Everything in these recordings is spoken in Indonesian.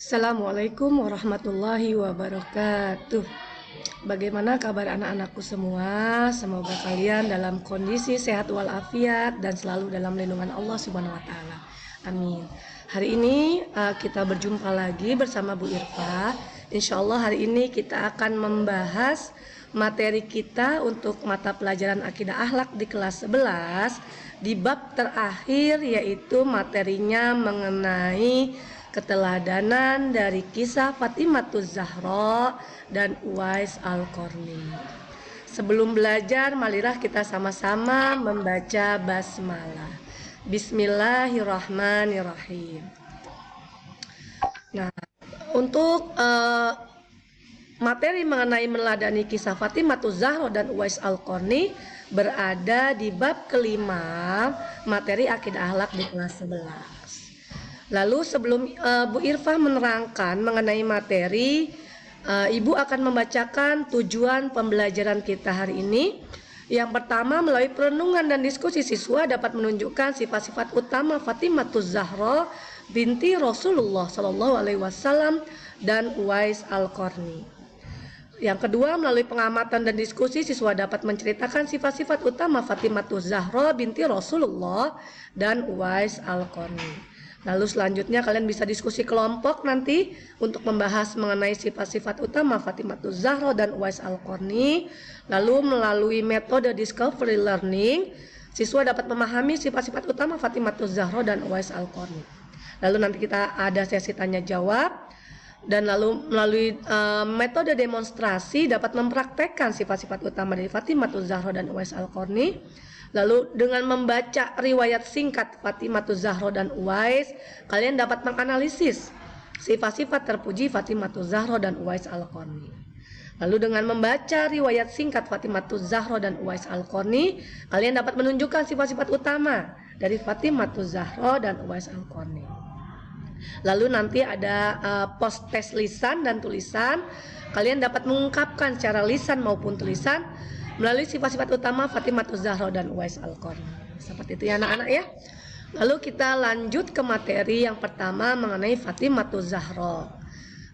Assalamualaikum warahmatullahi wabarakatuh. Bagaimana kabar anak-anakku semua? Semoga kalian dalam kondisi sehat walafiat dan selalu dalam lindungan Allah Subhanahu wa taala. Amin. Hari ini kita berjumpa lagi bersama Bu Irfa. Insya Allah hari ini kita akan membahas materi kita untuk mata pelajaran akidah akhlak di kelas 11 di bab terakhir, yaitu materinya mengenai keteladanan dari kisah Fatimatuz Zahra dan Uwais Al-Qarni. Sebelum belajar, marilah kita sama-sama membaca basmalah. Bismillahirrahmanirrahim. Nah, untuk materi mengenai meneladani kisah Fatimatuz Zahra dan Uwais Al-Qarni berada di bab kelima materi akidah akhlak di kelas 11. Lalu sebelum Bu Irfah menerangkan mengenai materi, Ibu akan membacakan tujuan pembelajaran kita hari ini. Yang pertama, melalui perenungan dan diskusi siswa dapat menunjukkan sifat-sifat utama Fatimatuz Zahra binti Rasulullah SAW dan Uwais Al-Qarni. Yang kedua, melalui pengamatan dan diskusi siswa dapat menceritakan sifat-sifat utama Fatimatuz Zahra binti Rasulullah dan Uwais Al-Qarni. Lalu selanjutnya kalian bisa diskusi kelompok nanti untuk membahas mengenai sifat-sifat utama Fatimatuz Zahra dan Uwais Al-Qarni. Lalu melalui metode discovery learning, siswa dapat memahami sifat-sifat utama Fatimatuz Zahra dan Uwais Al-Qarni. Lalu nanti kita ada sesi tanya jawab. Dan lalu melalui metode demonstrasi dapat mempraktekkan sifat-sifat utama dari Fatimatuz Zahra dan Uwais Al-Qarni. Lalu dengan membaca riwayat singkat Fatimatuz Zahra dan Uwais, kalian dapat menganalisis sifat-sifat terpuji Fatimatuz Zahra dan Uwais Al-Qarni. Lalu dengan membaca riwayat singkat Fatimatuz Zahra dan Uwais Al-Qarni, kalian dapat menunjukkan sifat-sifat utama dari Fatimatuz Zahra dan Uwais Al-Qarni. Lalu nanti ada post test lisan dan tulisan. Kalian dapat mengungkapkan secara lisan maupun tulisan melalui sifat-sifat utama Fatimatuz Zahra dan Uwais Al-Qarni. Seperti itu ya anak-anak ya. Lalu kita lanjut ke materi yang pertama mengenai Fatimatuz Zahra.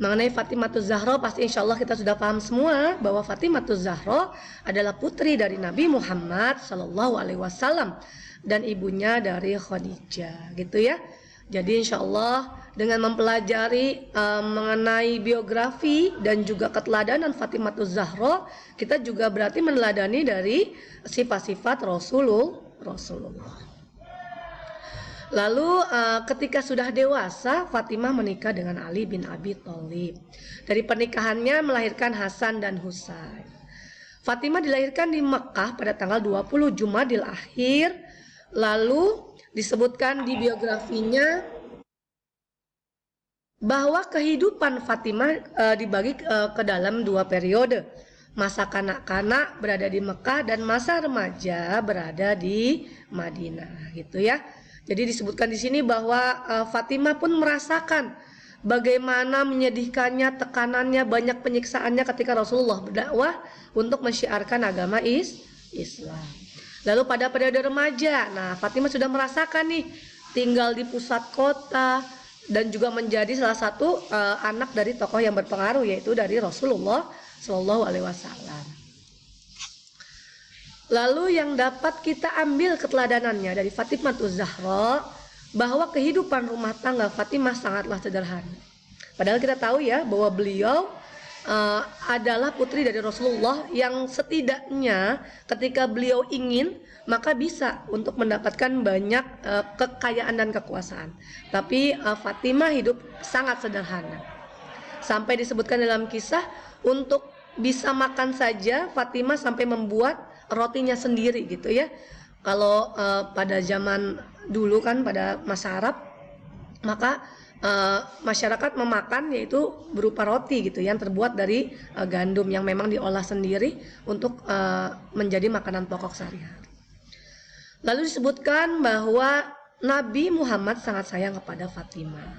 Mengenai Fatimatuz Zahra pasti insya Allah kita sudah paham semua bahwa Fatimatuz Zahra adalah putri dari Nabi Muhammad SAW dan ibunya dari Khadijah, gitu ya. Jadi insya Allah dengan mempelajari mengenai biografi dan juga keteladanan Fatimatuz Zahra, kita juga berarti meneladani dari sifat-sifat Rasulullah. Lalu ketika sudah dewasa, Fatimah menikah dengan Ali bin Abi Thalib. Dari pernikahannya melahirkan Hasan dan Husain. Fatimah dilahirkan di Mekah pada tanggal 20 Jumadil Akhir. Lalu disebutkan di biografinya bahwa kehidupan Fatimah dibagi ke dalam dua periode. Masa kanak-kanak berada di Mekah dan masa remaja berada di Madinah, gitu ya. Jadi disebutkan di sini bahwa Fatimah pun merasakan bagaimana menyedihkannya, tekanannya, banyak penyiksaannya ketika Rasulullah berdakwah untuk mensyiarkan agama Islam. Lalu pada periode remaja, nah Fatimah sudah merasakan nih tinggal di pusat kota dan juga menjadi salah satu anak dari tokoh yang berpengaruh, yaitu dari Rasulullah SAW. Lalu yang dapat kita ambil keteladanannya dari Fatimatuz Zahra, bahwa kehidupan rumah tangga Fatimah sangatlah sederhana. Padahal kita tahu ya bahwa beliau adalah putri dari Rasulullah yang setidaknya ketika beliau ingin maka bisa untuk mendapatkan banyak kekayaan dan kekuasaan. Tapi Fatimah hidup sangat sederhana. Sampai disebutkan dalam kisah untuk bisa makan saja Fatimah sampai membuat rotinya sendiri, gitu ya. Kalau pada zaman dulu kan pada masa Arab, maka masyarakat memakan yaitu berupa roti gitu yang terbuat dari gandum yang memang diolah sendiri untuk menjadi makanan pokok sehari-hari. Lalu disebutkan bahwa Nabi Muhammad sangat sayang kepada Fatimah.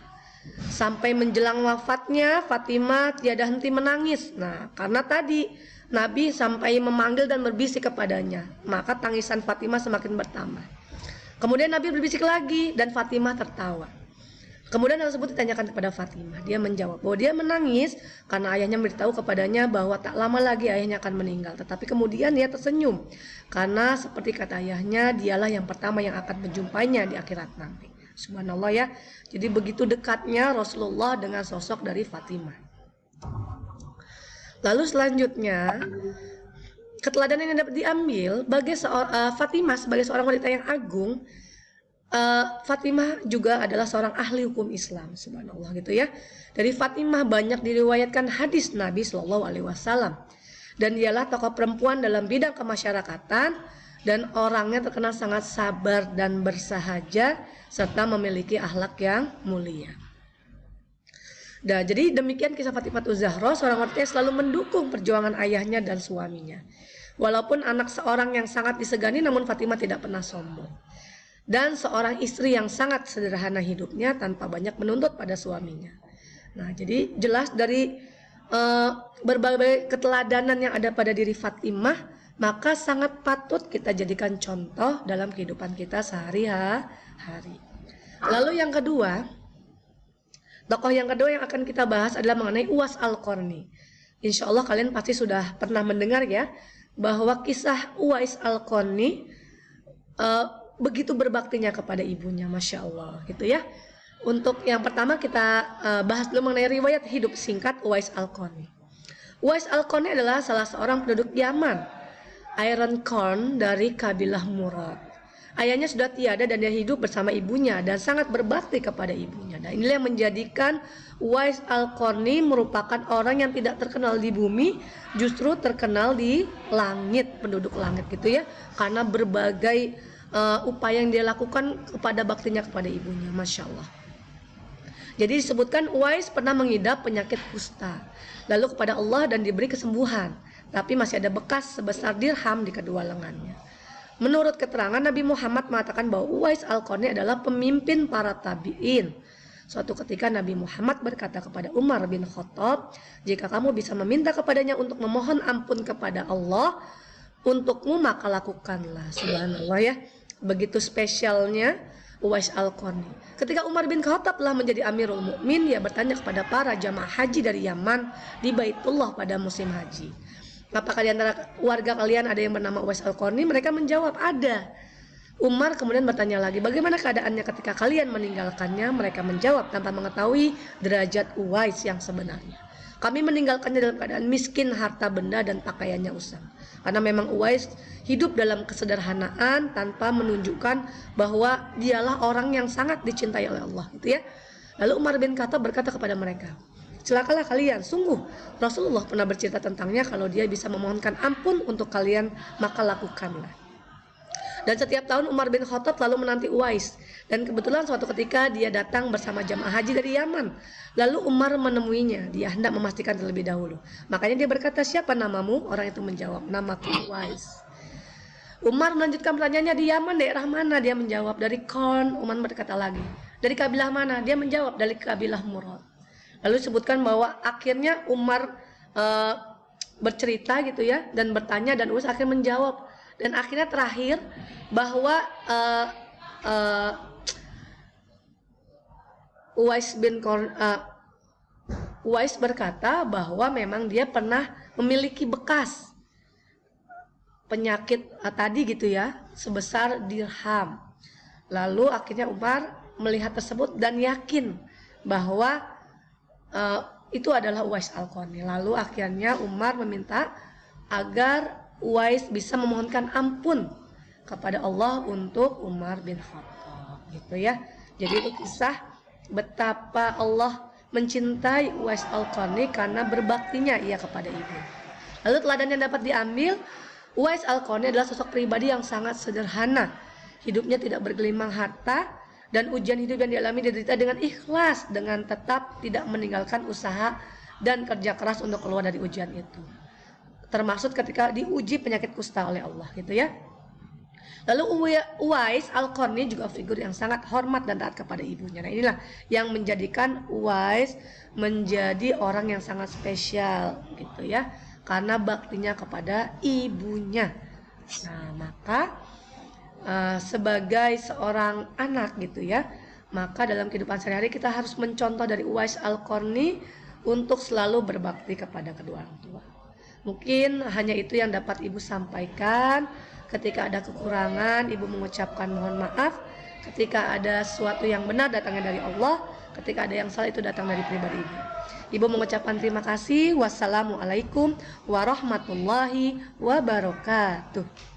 Sampai menjelang wafatnya Fatimah tiada henti menangis. Nah, karena tadi Nabi sampai memanggil dan berbisik kepadanya, maka tangisan Fatimah semakin bertambah. Kemudian Nabi berbisik lagi dan Fatimah tertawa. Kemudian hal tersebut ditanyakan kepada Fatimah. Dia menjawab bahwa dia menangis karena ayahnya memberitahu kepadanya bahwa tak lama lagi ayahnya akan meninggal. Tetapi kemudian dia tersenyum karena seperti kata ayahnya, dialah yang pertama yang akan menjumpainya di akhirat nanti. Subhanallah ya. Jadi begitu dekatnya Rasulullah dengan sosok dari Fatimah. Lalu selanjutnya, keteladanan yang dapat diambil bagi Fatimah sebagai seorang wanita yang agung. Fatimah juga adalah seorang ahli hukum Islam, subhanallah gitu ya. Dari Fatimah banyak diriwayatkan hadis Nabi Shallallahu Alaihi Wasallam, dan dialah tokoh perempuan dalam bidang kemasyarakatan dan orangnya terkenal sangat sabar dan bersahaja serta memiliki akhlak yang mulia. Nah, jadi demikian kisah Fatimah Zahra, seorang wanita yang selalu mendukung perjuangan ayahnya dan suaminya. Walaupun anak seorang yang sangat disegani, namun Fatimah tidak pernah sombong. Dan seorang istri yang sangat sederhana hidupnya tanpa banyak menuntut pada suaminya. Nah, jadi jelas dari berbagai keteladanan yang ada pada diri Fatimah, maka sangat patut kita jadikan contoh dalam kehidupan kita sehari-hari. Lalu yang kedua, tokoh yang kedua yang akan kita bahas adalah mengenai Uwais Al-Qarni. Insya Allah kalian pasti sudah pernah mendengar ya, bahwa kisah Uwais Al-Qarni begitu berbaktinya kepada ibunya, Masya Allah gitu ya. Untuk yang pertama kita bahas dulu mengenai riwayat hidup singkat Uwais Al-Qarni. Uwais Al-Qarni adalah salah seorang penduduk Yaman, Iron Corn dari kabilah Murad. Ayahnya sudah tiada dan dia hidup bersama ibunya dan sangat berbakti kepada ibunya. Dan inilah yang menjadikan Uwais Al-Qarni merupakan orang yang tidak terkenal di bumi, justru terkenal di langit, penduduk langit gitu ya, karena berbagai upaya yang dia lakukan kepada baktinya kepada ibunya, Masya Allah. Jadi disebutkan Uwais pernah mengidap penyakit kusta, lalu kepada Allah dan diberi kesembuhan, tapi masih ada bekas sebesar dirham di kedua lengannya. Menurut keterangan Nabi Muhammad mengatakan bahwa Uwais Al-Qarni adalah pemimpin para tabi'in. Suatu ketika Nabi Muhammad berkata kepada Umar bin Khattab, jika kamu bisa meminta kepadanya untuk memohon ampun kepada Allah untukmu, maka lakukanlah. Subhanallah ya. Begitu spesialnya Uwais Al-Qarni. Ketika Umar bin Khattab telah menjadi Amirul Mukmin, ia bertanya kepada para jamaah haji dari Yaman di Baitullah pada musim haji, apakah di antara warga kalian ada yang bernama Uwais Al-Qarni? Mereka menjawab, ada. Umar kemudian bertanya lagi, bagaimana keadaannya ketika kalian meninggalkannya? Mereka menjawab tanpa mengetahui derajat Uwais yang sebenarnya, kami meninggalkannya dalam keadaan miskin harta benda dan pakaiannya usang. Karena memang Uwais hidup dalam kesederhanaan tanpa menunjukkan bahwa dialah orang yang sangat dicintai oleh Allah gitu ya. Lalu Umar bin Khattab berkata kepada mereka, celakalah kalian, sungguh Rasulullah pernah bercerita tentangnya, kalau dia bisa memohonkan ampun untuk kalian maka lakukanlah. Dan setiap tahun Umar bin Khattab lalu menanti Uwais, dan kebetulan suatu ketika dia datang bersama jamaah haji dari Yaman. Lalu Umar menemuinya, dia hendak memastikan terlebih dahulu. Makanya dia berkata, siapa namamu? Orang itu menjawab, namaku Uwais. Umar melanjutkan pertanyaannya, di Yaman daerah mana? Dia menjawab, dari Qarn. Umar berkata lagi, dari kabilah mana? Dia menjawab, dari kabilah Murad. Lalu disebutkan bahwa akhirnya Umar bercerita gitu ya, dan bertanya, dan Uwais akhirnya menjawab. Dan akhirnya terakhir bahwa Uwais berkata bahwa memang dia pernah memiliki bekas penyakit tadi gitu ya, sebesar dirham. Lalu akhirnya Umar melihat tersebut dan yakin bahwa itu adalah Uwais Al-Qarni. Lalu akhirnya Umar meminta agar Uwais bisa memohonkan ampun kepada Allah untuk Umar bin Khattab gitu ya. Jadi itu kisah betapa Allah mencintai Uwais Al-Qarni karena berbaktinya ia kepada ibu. Lalu teladan yang dapat diambil, Uwais Al-Qarni adalah sosok pribadi yang sangat sederhana. Hidupnya tidak bergelimang harta, dan ujian hidup yang dialami diderita dengan ikhlas, dengan tetap tidak meninggalkan usaha dan kerja keras untuk keluar dari ujian itu. Termasuk ketika diuji penyakit kusta oleh Allah gitu ya. Lalu Uwais Al-Qarni juga figur yang sangat hormat dan taat kepada ibunya. Nah inilah yang menjadikan Uwais menjadi orang yang sangat spesial gitu ya, karena baktinya kepada ibunya. Nah maka sebagai seorang anak gitu ya, Maka dalam kehidupan sehari-hari kita harus mencontoh dari Uwais Al-Qarni untuk selalu berbakti kepada kedua orang tua. Mungkin hanya itu yang dapat Ibu sampaikan. Ketika ada kekurangan, Ibu mengucapkan mohon maaf. Ketika ada sesuatu yang benar datangnya dari Allah, ketika ada yang salah itu datang dari pribadi Ibu. Ibu mengucapkan terima kasih. Wassalamualaikum warahmatullahi wabarakatuh.